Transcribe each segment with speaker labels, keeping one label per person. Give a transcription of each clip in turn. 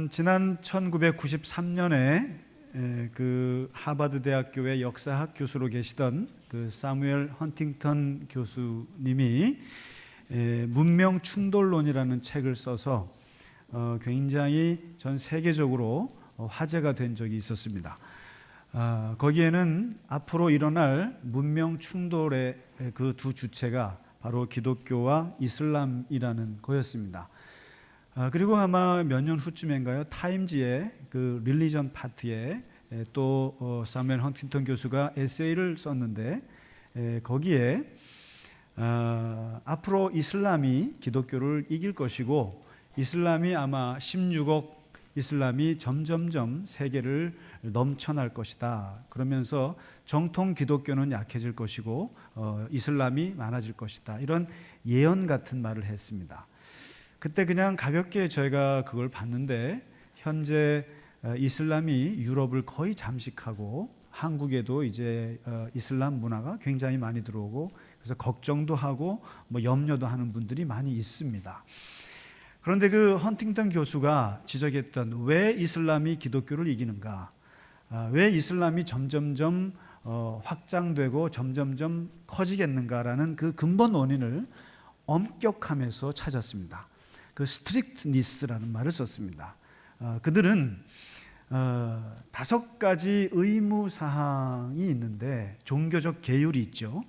Speaker 1: 지난 1993년에 그 하버드 대학교의 역사학 교수로 계시던 그 사무엘 헌팅턴 교수님이 문명 충돌론이라는 책을 써서 굉장히 전 세계적으로 화제가 된 적이 있었습니다. 거기에는 앞으로 일어날 문명 충돌의 그 두 주체가 바로 기독교와 이슬람이라는 거였습니다. 그리고 아마 몇 년 후쯤인가요? 타임지의 그 릴리전 파트에 또 사무엘 헌팅턴 교수가 에세이를 썼는데 거기에 앞으로 이슬람이 기독교를 이길 것이고 이슬람이 아마 16억 이슬람이 점점점 세계를 넘쳐날 것이다. 그러면서 정통 기독교는 약해질 것이고 이슬람이 많아질 것이다. 이런 예언 같은 말을 했습니다. 그때 그냥 가볍게 저희가 그걸 봤는데 현재 이슬람이 유럽을 거의 잠식하고 한국에도 이제 이슬람 문화가 굉장히 많이 들어오고 그래서 걱정도 하고 뭐 염려도 하는 분들이 많이 있습니다. 그런데 그 헌팅턴 교수가 지적했던 왜 이슬람이 기독교를 이기는가, 왜 이슬람이 점점점 확장되고 점점점 커지겠는가라는 그 근본 원인을 엄격함에서 찾았습니다. 그 스트릭트니스라는 말을 썼습니다. 그들은 5가지 의무 사항이 있는데 종교적 계율이 있죠.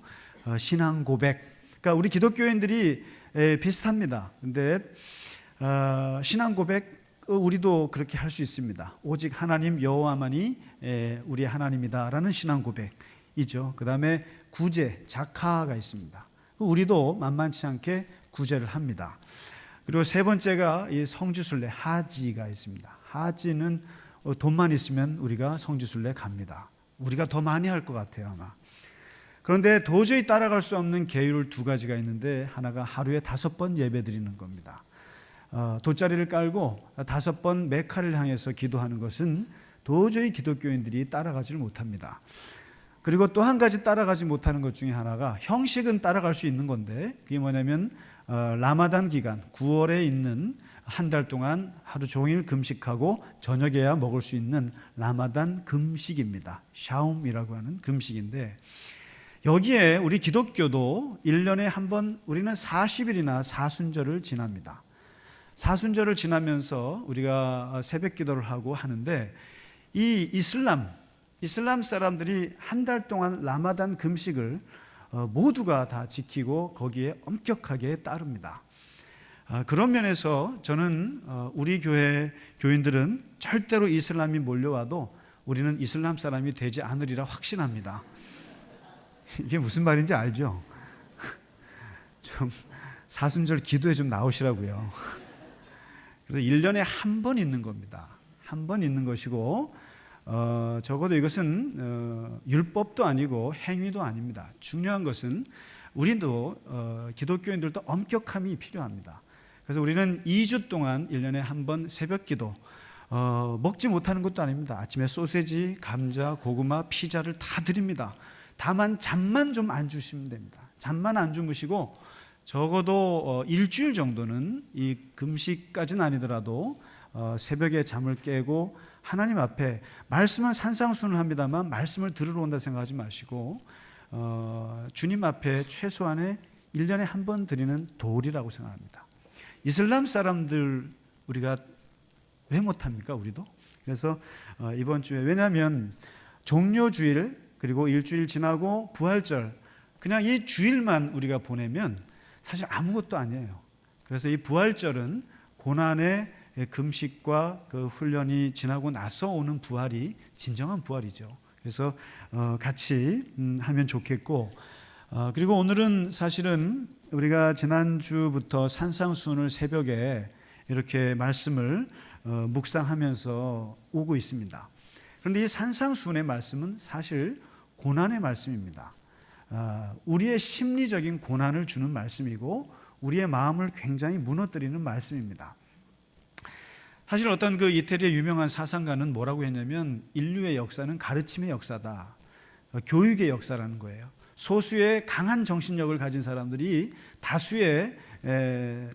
Speaker 1: 신앙 고백. 그러니까 우리 기독교인들이 비슷합니다. 근데 신앙 고백 우리도 그렇게 할 수 있습니다. 오직 하나님 여호와만이 우리의 하나님이다라는 신앙 고백이죠. 그 다음에 구제, 자카가 있습니다. 우리도 만만치 않게 구제를 합니다. 그리고 세 번째가 이 성지순례 하지가 있습니다. 하지는 돈만 있으면 우리가 성지순례 갑니다. 우리가 더 많이 할 것 같아요 아마. 그런데 도저히 따라갈 수 없는 계율 2가지가 있는데 하나가 하루에 5번 예배 드리는 겁니다. 돗자리를 깔고 5번 메카를 향해서 기도하는 것은 도저히 기독교인들이 따라가지를 못합니다. 그리고 또 한 가지 따라가지 못하는 것 중에 하나가 형식은 따라갈 수 있는 건데 그게 뭐냐면 라마단 기간 9월에 있는 한 달 동안 하루 종일 금식하고 저녁에야 먹을 수 있는 라마단 금식입니다. 샤움이라고 하는 금식인데 여기에 우리 기독교도 1년에 한 번 우리는 40일이나 사순절을 지납니다. 사순절을 지나면서 우리가 새벽 기도를 하고 하는데 이 이슬람 사람들이 한 달 동안 라마단 금식을 모두가 다 지키고 거기에 엄격하게 따릅니다. 그런 면에서 저는 우리 교회 교인들은 절대로 이슬람이 몰려와도 우리는 이슬람 사람이 되지 않으리라 확신합니다. 이게 무슨 말인지 알죠? 좀 사순절 기도에 좀 나오시라고요. 그래서 1년에 한 번 있는 겁니다. 한 번 있는 것이고 적어도 이것은 율법도 아니고 행위도 아닙니다. 중요한 것은 우리도 기독교인들도 엄격함이 필요합니다. 그래서 우리는 2주 동안 1년에 한 번 새벽 기도 먹지 못하는 것도 아닙니다. 아침에 소세지, 감자, 고구마, 피자를 다 드립니다. 다만 잠만 좀 안 주시면 됩니다. 잠만 안 주무시고 적어도 일주일 정도는 이 금식까지는 아니더라도 새벽에 잠을 깨고 하나님 앞에 말씀은 산상수훈을 합니다만 말씀을 들으러 온다 생각하지 마시고 주님 앞에 최소한의 1년에 한 번 드리는 도리라고 생각합니다. 이슬람 사람들 우리가 왜 못합니까? 우리도. 그래서 이번 주에 왜냐하면 종료주일 그리고 일주일 지나고 부활절 그냥 이 주일만 우리가 보내면 사실 아무것도 아니에요. 그래서 이 부활절은 고난의 금식과 그 훈련이 지나고 나서 오는 부활이 진정한 부활이죠. 그래서 같이 하면 좋겠고 그리고 오늘은 사실은 우리가 지난주부터 산상수훈을 새벽에 이렇게 말씀을 묵상하면서 오고 있습니다. 그런데 이 산상수훈의 말씀은 사실 고난의 말씀입니다. 우리의 심리적인 고난을 주는 말씀이고 우리의 마음을 굉장히 무너뜨리는 말씀입니다. 사실 어떤 그 이태리의 유명한 사상가는 뭐라고 했냐면 인류의 역사는 가르침의 역사다. 교육의 역사라는 거예요. 소수의 강한 정신력을 가진 사람들이 다수의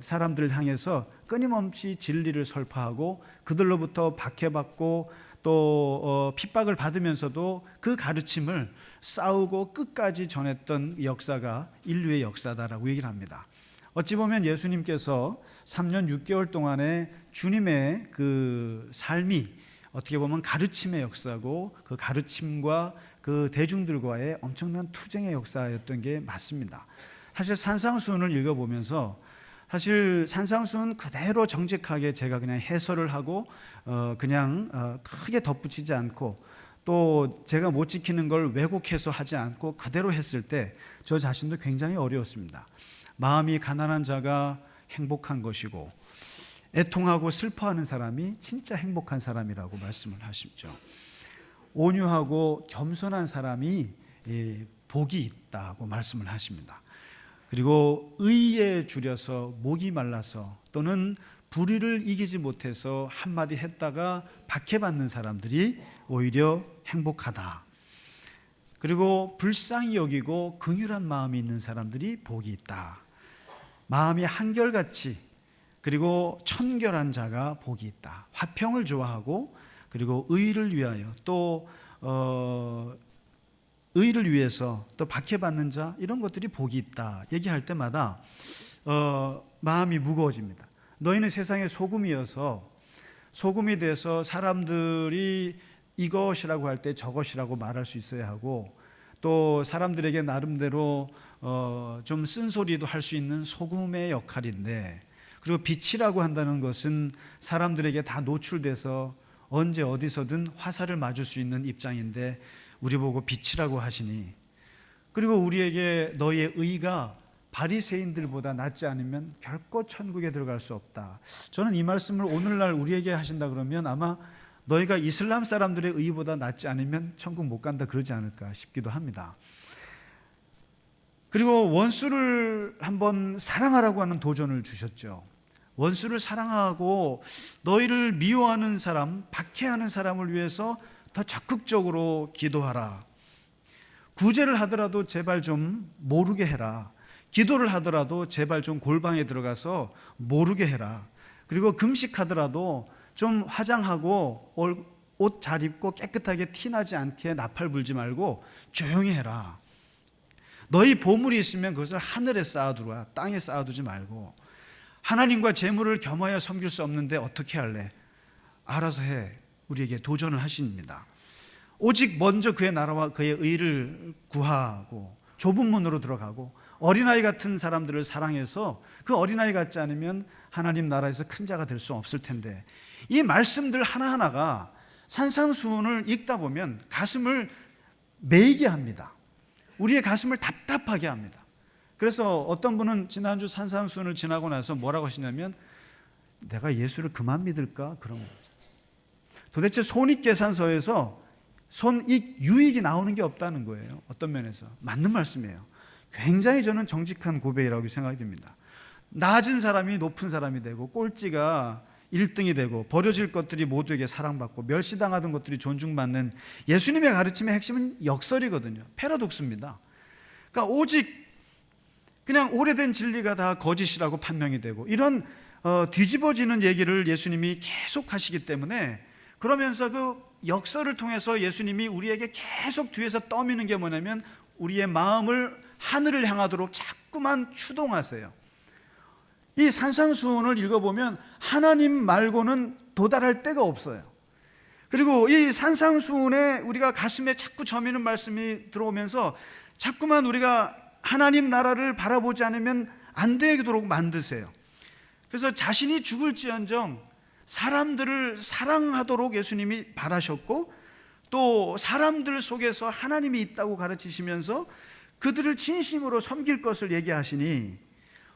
Speaker 1: 사람들을 향해서 끊임없이 진리를 설파하고 그들로부터 박해받고 또 핍박을 받으면서도 그 가르침을 싸우고 끝까지 전했던 역사가 인류의 역사다라고 얘기를 합니다. 어찌 보면 예수님께서 3년 6개월 동안의 주님의 그 삶이 어떻게 보면 가르침의 역사고 그 가르침과 그 대중들과의 엄청난 투쟁의 역사였던 게 맞습니다. 사실 산상수훈을 읽어보면서 사실 산상수훈 그대로 정직하게 제가 그냥 해설을 하고 그냥 크게 덧붙이지 않고 또 제가 못 지키는 걸 왜곡해서 하지 않고 그대로 했을 때 저 자신도 굉장히 어려웠습니다. 마음이 가난한 자가 행복한 것이고 애통하고 슬퍼하는 사람이 진짜 행복한 사람이라고 말씀을 하시죠. 온유하고 겸손한 사람이 복이 있다고 말씀을 하십니다. 그리고 의에 줄여서 목이 말라서 또는 불의를 이기지 못해서 한마디 했다가 박해받는 사람들이 오히려 행복하다. 그리고 불쌍히 여기고 긍휼한 마음이 있는 사람들이 복이 있다. 마음이 한결같이 그리고 청결한 자가 복이 있다. 화평을 좋아하고 그리고 의를 위하여 또 의를 위해서 또 박해받는 자 이런 것들이 복이 있다 얘기할 때마다 마음이 무거워집니다. 너희는 세상의 소금이어서 소금이 돼서 사람들이 이것이라고 할 때 저것이라고 말할 수 있어야 하고 또 사람들에게 나름대로 좀 쓴소리도 할 수 있는 소금의 역할인데 그리고 빛이라고 한다는 것은 사람들에게 다 노출돼서 언제 어디서든 화살을 맞을 수 있는 입장인데 우리 보고 빛이라고 하시니 그리고 우리에게 너희의 의가 바리새인들보다 낫지 않으면 결코 천국에 들어갈 수 없다. 저는 이 말씀을 오늘날 우리에게 하신다 그러면 아마 너희가 이슬람 사람들의 의보다 낫지 않으면 천국 못 간다 그러지 않을까 싶기도 합니다. 그리고 원수를 한번 사랑하라고 하는 도전을 주셨죠. 원수를 사랑하고 너희를 미워하는 사람, 박해하는 사람을 위해서 더 적극적으로 기도하라. 구제를 하더라도 제발 좀 모르게 해라. 기도를 하더라도 제발 좀 골방에 들어가서 모르게 해라. 그리고 금식하더라도 좀 화장하고 옷 잘 입고 깨끗하게 티나지 않게 나팔 불지 말고 조용히 해라. 너희 보물이 있으면 그것을 하늘에 쌓아두라. 땅에 쌓아두지 말고. 하나님과 재물을 겸하여 섬길 수 없는데 어떻게 할래? 알아서 해. 우리에게 도전을 하십니다. 오직 먼저 그의 나라와 그의 의를 구하고 좁은 문으로 들어가고 어린아이 같은 사람들을 사랑해서 그 어린아이 같지 않으면 하나님 나라에서 큰 자가 될 수 없을 텐데 이 말씀들 하나하나가 산상수훈을 읽다 보면 가슴을 메이게 합니다. 우리의 가슴을 답답하게 합니다. 그래서 어떤 분은 지난주 산상수훈을 지나고 나서 뭐라고 하시냐면 내가 예수를 그만 믿을까? 그런 거죠. 도대체 손익계산서에서 손익, 유익이 나오는 게 없다는 거예요. 어떤 면에서. 맞는 말씀이에요. 굉장히 저는 정직한 고백이라고 생각이 듭니다. 낮은 사람이 높은 사람이 되고 꼴찌가 1등이 되고 버려질 것들이 모두에게 사랑받고 멸시당하던 것들이 존중받는 예수님의 가르침의 핵심은 역설이거든요. 패러독스입니다. 그러니까 오직 그냥 오래된 진리가 다 거짓이라고 판명이 되고 이런 뒤집어지는 얘기를 예수님이 계속 하시기 때문에 그러면서 그 역설을 통해서 예수님이 우리에게 계속 뒤에서 떠미는 게 뭐냐면 우리의 마음을 하늘을 향하도록 자꾸만 추동하세요. 이 산상수훈을 읽어보면 하나님 말고는 도달할 데가 없어요. 그리고 이 산상수훈에 우리가 가슴에 자꾸 저미는 말씀이 들어오면서 자꾸만 우리가 하나님 나라를 바라보지 않으면 안 되도록 만드세요. 그래서 자신이 죽을지언정 사람들을 사랑하도록 예수님이 바라셨고 또 사람들 속에서 하나님이 있다고 가르치시면서 그들을 진심으로 섬길 것을 얘기하시니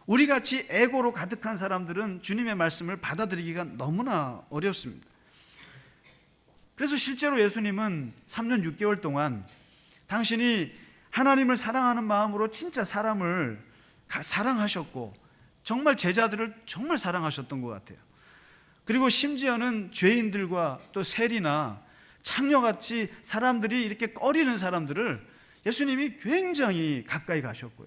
Speaker 1: 우리같이 에고로 가득한 사람들은 주님의 말씀을 받아들이기가 너무나 어렵습니다. 그래서 실제로 예수님은 3년 6개월 동안 당신이 하나님을 사랑하는 마음으로 진짜 사람을 사랑하셨고 정말 제자들을 정말 사랑하셨던 것 같아요. 그리고 심지어는 죄인들과 또 세리나 창녀같이 사람들이 이렇게 꺼리는 사람들을 예수님이 굉장히 가까이 가셨고요.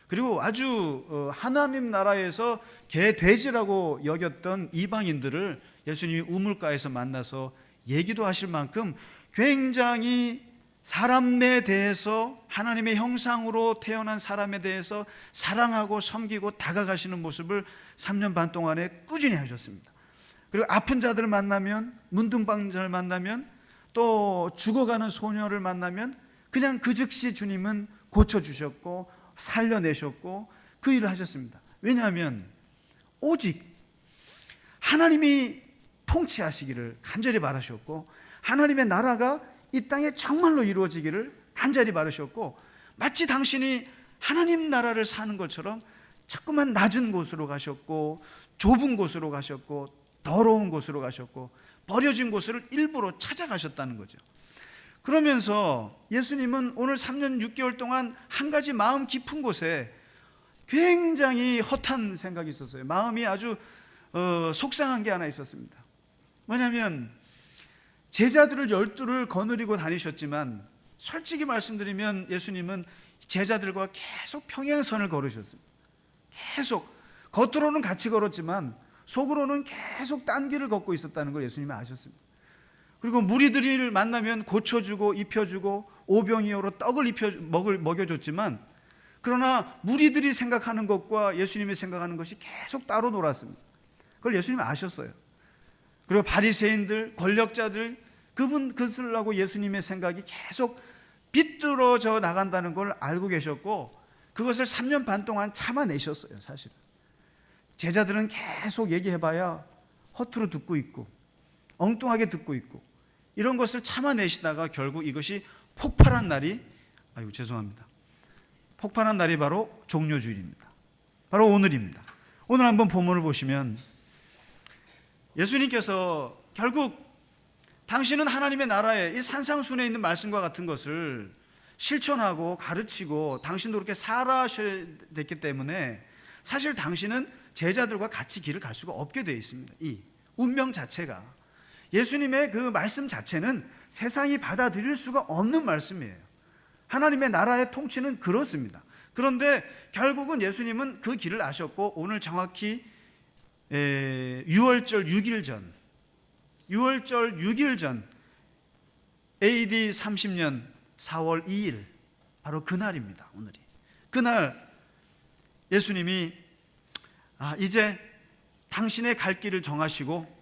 Speaker 1: 그리고 아주 하나님 나라에서 개돼지라고 여겼던 이방인들을 예수님이 우물가에서 만나서 얘기도 하실 만큼 굉장히 사람에 대해서, 하나님의 형상으로 태어난 사람에 대해서 사랑하고 섬기고 다가가시는 모습을 3년 반 동안에 꾸준히 하셨습니다. 그리고 아픈 자들을 만나면, 문둥방자를 만나면, 또 죽어가는 소녀를 만나면 그냥 그 즉시 주님은 고쳐주셨고 살려내셨고 그 일을 하셨습니다. 왜냐하면 오직 하나님이 통치하시기를 간절히 바라셨고, 하나님의 나라가 이 땅에 정말로 이루어지기를 간절히 바라셨고, 마치 당신이 하나님 나라를 사는 것처럼 자꾸만 낮은 곳으로 가셨고, 좁은 곳으로 가셨고, 더러운 곳으로 가셨고, 버려진 곳을 일부러 찾아가셨다는 거죠. 그러면서 예수님은 오늘 3년 6개월 동안 한 가지 마음 깊은 곳에 굉장히 허탄 생각이 있었어요. 마음이 아주 속상한 게 하나 있었습니다. 뭐냐면 제자들을 12를 거느리고 다니셨지만, 솔직히 말씀드리면 예수님은 제자들과 계속 평행선을 걸으셨습니다. 계속 겉으로는 같이 걸었지만 속으로는 계속 딴 길을 걷고 있었다는 걸 예수님이 아셨습니다. 그리고 무리들을 만나면 고쳐주고 입혀주고 오병이어로 떡을 먹여줬지만, 그러나 무리들이 생각하는 것과 예수님이 생각하는 것이 계속 따로 놀았습니다. 그걸 예수님이 아셨어요. 그리고 바리새인들, 권력자들, 그들하고 예수님의 생각이 계속 비뚤어져 나간다는 걸 알고 계셨고, 그것을 3년 반 동안 참아내셨어요. 사실은 제자들은 계속 얘기해봐야 허투루 듣고 있고 엉뚱하게 듣고 있고, 이런 것을 참아내시다가 결국 이것이 폭발한 날이, 폭발한 날이 바로 종료주일입니다. 바로 오늘입니다. 오늘 한번 본문을 보시면 예수님께서 결국 당신은 하나님의 나라에 이 산상순에 있는 말씀과 같은 것을 실천하고 가르치고 당신도 그렇게 살아셔야 됐기 때문에 사실 당신은 제자들과 같이 길을 갈 수가 없게 되어 있습니다. 이 운명 자체가, 예수님의 그 말씀 자체는 세상이 받아들일 수가 없는 말씀이에요. 하나님의 나라의 통치는 그렇습니다. 그런데 결국은 예수님은 그 길을 아셨고, 오늘 정확히 6월절 6일 전 AD 30년 4월 2일 바로 그날입니다. 오늘이 그날 예수님이 이제 당신의 갈 길을 정하시고,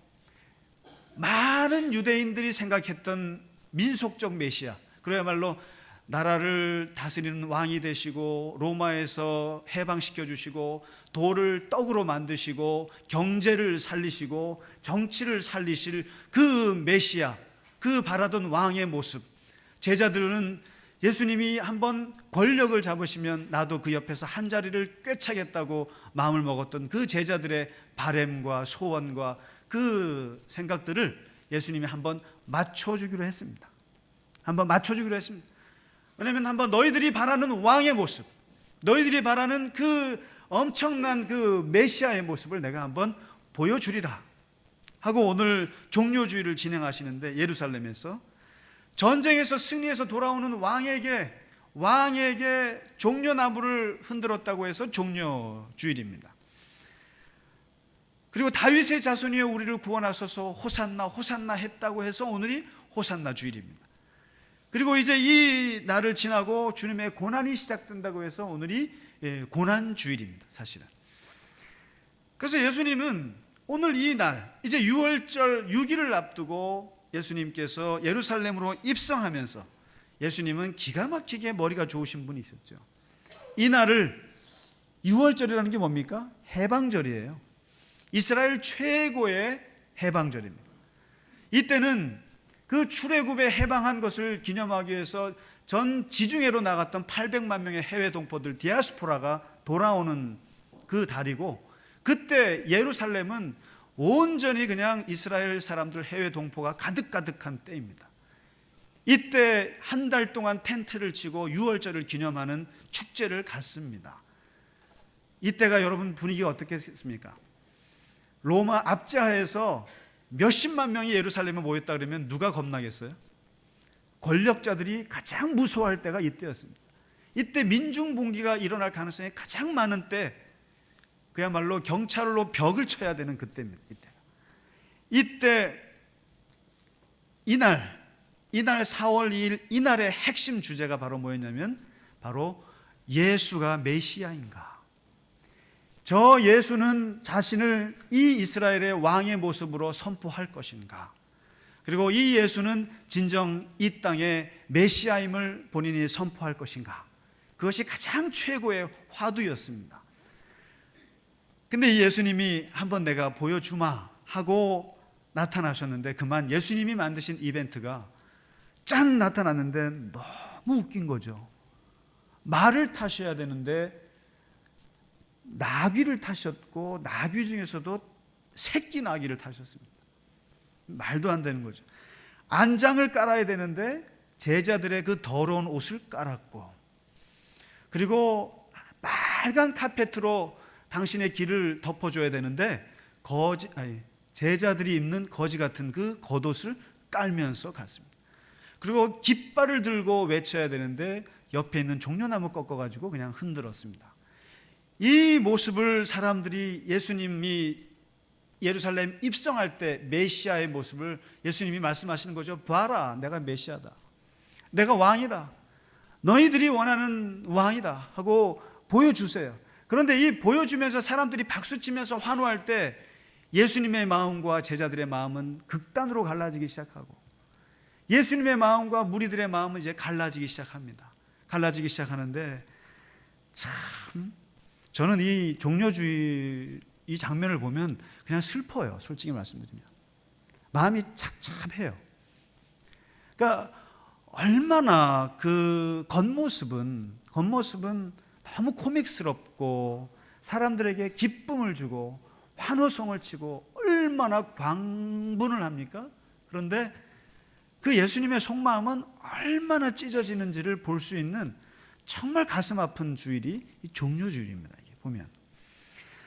Speaker 1: 많은 유대인들이 생각했던 민속적 메시아, 그야말로 나라를 다스리는 왕이 되시고 로마에서 해방시켜 주시고 돌을 떡으로 만드시고 경제를 살리시고 정치를 살리실 그 메시아, 그 바라던 왕의 모습, 제자들은 예수님이 한번 권력을 잡으시면 나도 그 옆에서 한 자리를 꿰차겠다고 마음을 먹었던 그 제자들의 바램과 소원과 그 생각들을 예수님이 한번 맞춰주기로 했습니다. 왜냐하면 한번 너희들이 바라는 왕의 모습, 너희들이 바라는 그 엄청난 그 메시아의 모습을 내가 한번 보여주리라 하고 오늘 종료주의를 진행하시는데, 예루살렘에서 전쟁에서 승리해서 돌아오는 왕에게 종려나무를 흔들었다고 해서 종려주일입니다. 그리고 다윗의 자손이여 우리를 구원하소서 호산나 호산나 했다고 해서 오늘이 호산나 주일입니다. 그리고 이제 이 날을 지나고 주님의 고난이 시작된다고 해서 오늘이 고난 주일입니다. 사실은. 그래서 예수님은 오늘 이 날, 이제 6월절 6일을 앞두고 예수님께서 예루살렘으로 입성하면서, 예수님은 기가 막히게 머리가 좋으신 분이 있었죠. 이 날을 6월절이라는 게 뭡니까? 해방절이에요. 이스라엘 최고의 해방절입니다. 이때는 그 출애굽에 해방한 것을 기념하기 위해서 전 지중해로 나갔던 800만 명의 해외 동포들, 디아스포라가 돌아오는 그 달이고, 그때 예루살렘은 온전히 그냥 이스라엘 사람들, 해외 동포가 가득가득한 때입니다. 이때 한 달 동안 텐트를 치고 6월절을 기념하는 축제를 갔습니다. 이때가 여러분 분위기가 어떻겠습니까? 로마 압제하에서 몇십만 명이 예루살렘에 모였다 그러면 누가 겁나겠어요? 권력자들이 가장 무서워할 때가 이때였습니다. 이때 민중봉기가 일어날 가능성이 가장 많은 때, 그야말로 경찰로 벽을 쳐야 되는 그때입니다. 이때 이날 4월 2일 이날의 핵심 주제가 바로 뭐였냐면 바로 예수가 메시아인가, 저 예수는 자신을 이 이스라엘의 왕의 모습으로 선포할 것인가, 그리고 이 예수는 진정 이 땅의 메시아임을 본인이 선포할 것인가, 그것이 가장 최고의 화두였습니다. 근데 이 예수님이 한번 내가 보여주마 하고 나타나셨는데, 그만 예수님이 만드신 이벤트가 짠 나타났는데 너무 웃긴 거죠. 말을 타셔야 되는데 나귀를 타셨고, 나귀 중에서도 새끼 나귀를 타셨습니다. 말도 안 되는 거죠. 안장을 깔아야 되는데 제자들의 그 더러운 옷을 깔았고, 그리고 빨간 카페트로 당신의 길을 덮어줘야 되는데 제자들이 입는 거지 같은 그 겉옷을 깔면서 갔습니다. 그리고 깃발을 들고 외쳐야 되는데 옆에 있는 종려나무 꺾어가지고 그냥 흔들었습니다. 이 모습을 사람들이 예수님이 예루살렘 입성할 때 메시아의 모습을 예수님이 말씀하시는 거죠. 봐라, 내가 메시아다, 내가 왕이다, 너희들이 원하는 왕이다 하고 보여주세요. 그런데 이 보여주면서 사람들이 박수치면서 환호할 때 예수님의 마음과 제자들의 마음은 극단으로 갈라지기 시작하고, 예수님의 마음과 무리들의 마음은 이제 갈라지기 시작합니다. 갈라지기 시작하는데, 참 저는 이 종려주의 이 장면을 보면 그냥 슬퍼요. 솔직히 말씀드리면 마음이 착잡해요. 그러니까 얼마나 그 겉모습은 너무 코믹스럽고 사람들에게 기쁨을 주고 환호성을 치고 얼마나 광분을 합니까? 그런데 그 예수님의 속마음은 얼마나 찢어지는지를 볼 수 있는 정말 가슴 아픈 주일이 이 종려주일입니다. 보면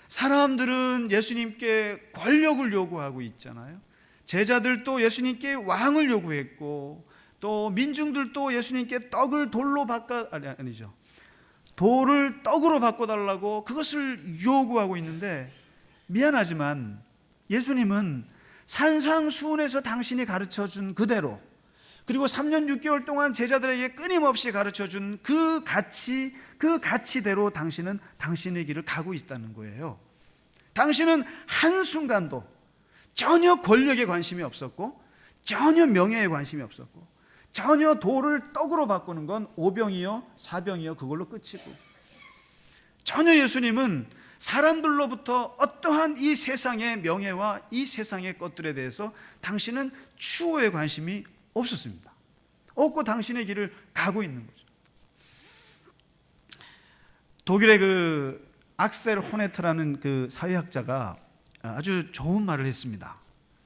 Speaker 1: 사람들은 예수님께 권력을 요구하고 있잖아요. 제자들도 예수님께 왕을 요구했고, 또 민중들도 예수님께 떡을 돌로 돌을 떡으로 바꿔달라고 그것을 요구하고 있는데, 미안하지만 예수님은 산상수훈에서 당신이 가르쳐준 그대로, 그리고 3년 6개월 동안 제자들에게 끊임없이 가르쳐준 그 가치대로 당신은 당신의 길을 가고 있다는 거예요. 당신은 한순간도 전혀 권력에 관심이 없었고, 전혀 명예에 관심이 없었고, 전혀 돌을 떡으로 바꾸는 건 오병이어 사병이어 그걸로 끝이고, 전혀 예수님은 사람들로부터 어떠한 이 세상의 명예와 이 세상의 것들에 대해서 당신은 추호에 관심이 없었습니다. 없고 당신의 길을 가고 있는 거죠. 독일의 그 악셀 호네트라는 그 사회학자가 아주 좋은 말을 했습니다.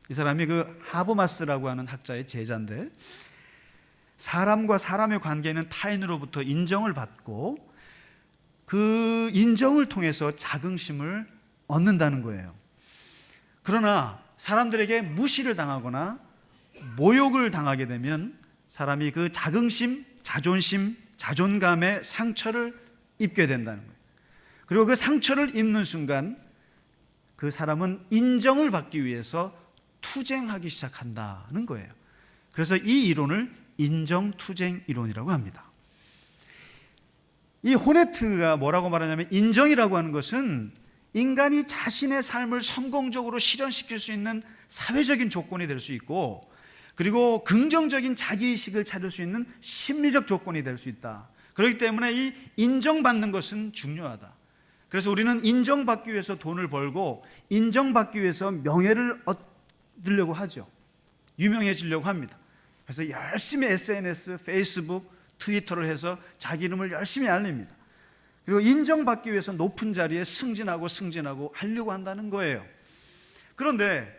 Speaker 1: 이 사람이 그 하버마스라고 하는 학자의 제자인데, 사람과 사람의 관계는 타인으로부터 인정을 받고 그 인정을 통해서 자긍심을 얻는다는 거예요. 그러나 사람들에게 무시를 당하거나 모욕을 당하게 되면 사람이 그 자긍심, 자존심, 자존감의 상처를 입게 된다는 거예요. 그리고 그 상처를 입는 순간 그 사람은 인정을 받기 위해서 투쟁하기 시작한다는 거예요. 그래서 이 이론을 인정투쟁 이론이라고 합니다. 이 호네트가 뭐라고 말하냐면, 인정이라고 하는 것은 인간이 자신의 삶을 성공적으로 실현시킬 수 있는 사회적인 조건이 될 수 있고, 그리고 긍정적인 자기의식을 찾을 수 있는 심리적 조건이 될 수 있다. 그렇기 때문에 이 인정받는 것은 중요하다. 그래서 우리는 인정받기 위해서 돈을 벌고 인정받기 위해서 명예를 얻으려고 하죠. 유명해지려고 합니다. 그래서 열심히 SNS, 페이스북, 트위터를 해서 자기 이름을 열심히 알립니다. 그리고 인정받기 위해서 높은 자리에 승진하고 하려고 한다는 거예요. 그런데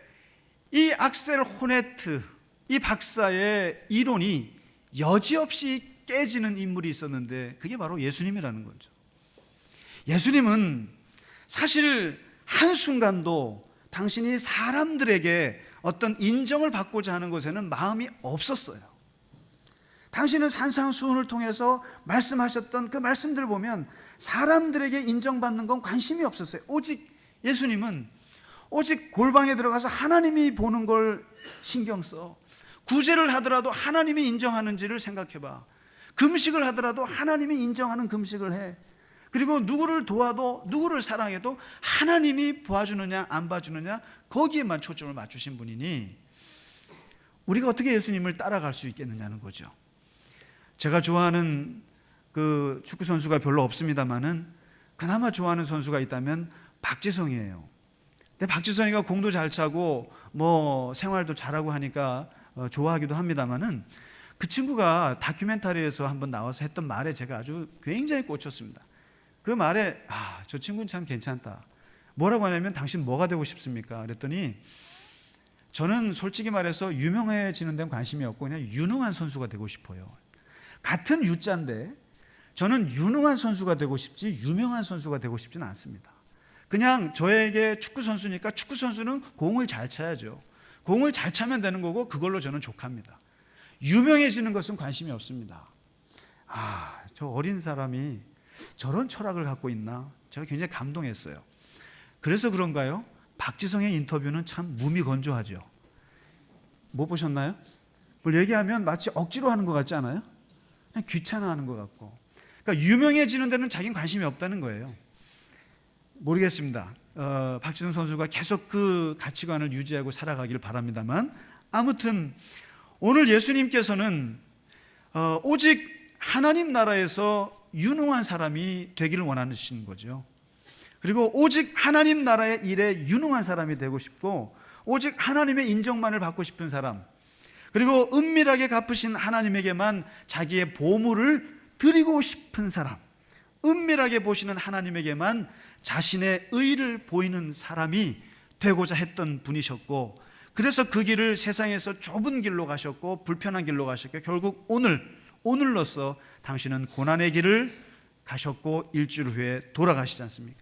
Speaker 1: 이 악셀 호네트, 이 박사의 이론이 여지없이 깨지는 인물이 있었는데, 그게 바로 예수님이라는 거죠. 예수님은 사실 한순간도 당신이 사람들에게 어떤 인정을 받고자 하는 것에는 마음이 없었어요. 당신은 산상수훈을 통해서 말씀하셨던 그 말씀들을 보면 사람들에게 인정받는 건 관심이 없었어요. 오직 예수님은 오직 골방에 들어가서 하나님이 보는 걸 신경 써. 구제를 하더라도 하나님이 인정하는지를 생각해봐. 금식을 하더라도 하나님이 인정하는 금식을 해. 그리고 누구를 도와도 누구를 사랑해도 하나님이 봐주느냐 안 봐주느냐 거기에만 초점을 맞추신 분이니 우리가 어떻게 예수님을 따라갈 수 있겠느냐는 거죠. 제가 좋아하는 그 축구 선수가 별로 없습니다만은 그나마 좋아하는 선수가 있다면 박지성이에요. 근데 박지성이가 공도 잘 차고 뭐 생활도 잘하고 하니까 좋아하기도 합니다만은 그 친구가 다큐멘터리에서 한번 나와서 했던 말에 제가 아주 굉장히 꽂혔습니다. 그 말에 저 친구는 참 괜찮다. 뭐라고 하냐면 당신 뭐가 되고 싶습니까? 그랬더니 저는 솔직히 말해서 유명해지는 데는 관심이 없고 그냥 유능한 선수가 되고 싶어요. 같은 U자인데 저는 유능한 선수가 되고 싶지 유명한 선수가 되고 싶지는 않습니다. 그냥 저에게 축구 선수니까 축구 선수는 공을 잘 차야죠. 공을 잘 차면 되는 거고 그걸로 저는 족합니다. 유명해지는 것은 관심이 없습니다. 저 어린 사람이 저런 철학을 갖고 있나? 제가 굉장히 감동했어요. 그래서 그런가요? 박지성의 인터뷰는 참 무미건조하죠. 못 보셨나요? 뭘 얘기하면 마치 억지로 하는 것 같지 않아요? 그냥 귀찮아하는 것 같고. 그러니까 유명해지는 데는 자기는 관심이 없다는 거예요. 모르겠습니다. 박지성 선수가 계속 그 가치관을 유지하고 살아가길 바랍니다만 아무튼 오늘 예수님께서는 오직 하나님 나라에서 유능한 사람이 되기를 원하시는 거죠. 그리고 오직 하나님 나라의 일에 유능한 사람이 되고 싶고 오직 하나님의 인정만을 받고 싶은 사람, 그리고 은밀하게 갚으신 하나님에게만 자기의 보물을 드리고 싶은 사람, 은밀하게 보시는 하나님에게만 자신의 의를 보이는 사람이 되고자 했던 분이셨고, 그래서 그 길을 세상에서 좁은 길로 가셨고 불편한 길로 가셨고 결국 오늘로써 당신은 고난의 길을 가셨고 일주일 후에 돌아가시지 않습니까?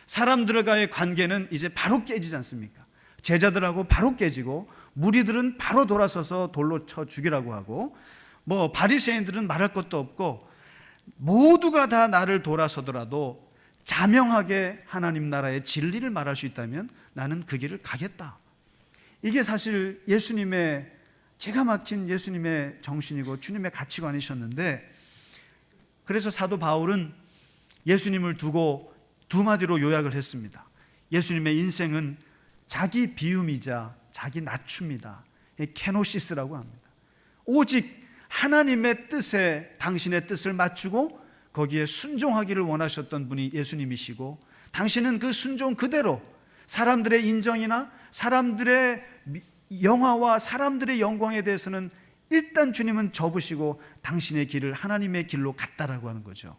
Speaker 1: 사람들과의 관계는 이제 바로 깨지지 않습니까? 제자들하고 바로 깨지고 무리들은 바로 돌아서서 돌로 쳐 죽이라고 하고 뭐 바리새인들은 말할 것도 없고 모두가 다 나를 돌아서더라도 자명하게 하나님 나라의 진리를 말할 수 있다면 나는 그 길을 가겠다. 이게 사실 예수님의 기가 막힌 예수님의 정신이고 주님의 가치관이셨는데, 그래서 사도 바울은 예수님을 두고 두 마디로 요약을 했습니다. 예수님의 인생은 자기 비움이자 자기 낮춤이다. 케노시스라고 합니다. 오직 하나님의 뜻에 당신의 뜻을 맞추고 거기에 순종하기를 원하셨던 분이 예수님이시고, 당신은 그 순종 그대로 사람들의 인정이나 사람들의 영화와 사람들의 영광에 대해서는 일단 주님은 접으시고 당신의 길을 하나님의 길로 갔다라고 하는 거죠.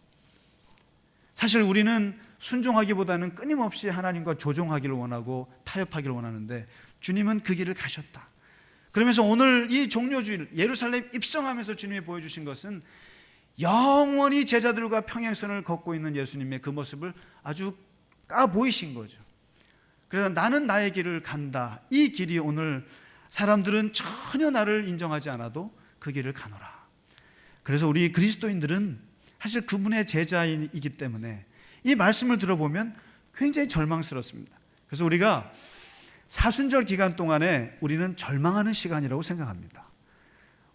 Speaker 1: 사실 우리는 순종하기보다는 끊임없이 하나님과 조종하기를 원하고 타협하기를 원하는데 주님은 그 길을 가셨다. 그러면서 오늘 이 종료주일 예루살렘 입성하면서 주님이 보여주신 것은 영원히 제자들과 평행선을 걷고 있는 예수님의 그 모습을 아주 까보이신 거죠. 그래서 나는 나의 길을 간다. 이 길이 오늘 사람들은 전혀 나를 인정하지 않아도 그 길을 가노라. 그래서 우리 그리스도인들은 사실 그분의 제자이기 때문에 이 말씀을 들어보면 굉장히 절망스럽습니다. 그래서 우리가 사순절 기간 동안에 우리는 절망하는 시간이라고 생각합니다.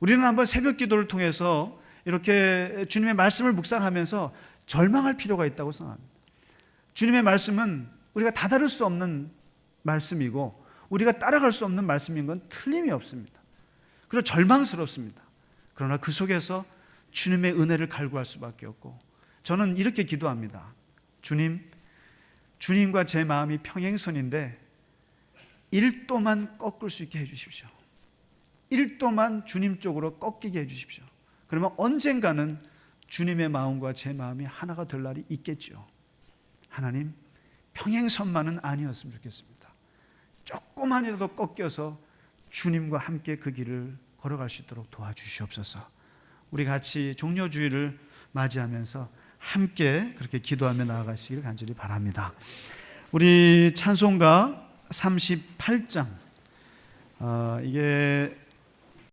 Speaker 1: 우리는 한번 새벽 기도를 통해서 이렇게 주님의 말씀을 묵상하면서 절망할 필요가 있다고 생각합니다. 주님의 말씀은 우리가 다다를 수 없는 말씀이고 우리가 따라갈 수 없는 말씀인 건 틀림이 없습니다. 그리고 절망스럽습니다. 그러나 그 속에서 주님의 은혜를 갈구할 수밖에 없고, 저는 이렇게 기도합니다. 주님과 제 마음이 평행선인데 1도만 꺾을 수 있게 해주십시오. 1도만 주님 쪽으로 꺾이게 해주십시오. 그러면 언젠가는 주님의 마음과 제 마음이 하나가 될 날이 있겠죠. 하나님, 평행선만은 아니었으면 좋겠습니다. 조금만이라도 꺾여서 주님과 함께 그 길을 걸어갈 수 있도록 도와주시옵소서. 우리 같이 종료주일을 맞이하면서 함께 그렇게 기도하며 나아가시길 간절히 바랍니다. 우리 찬송가 38장, 이게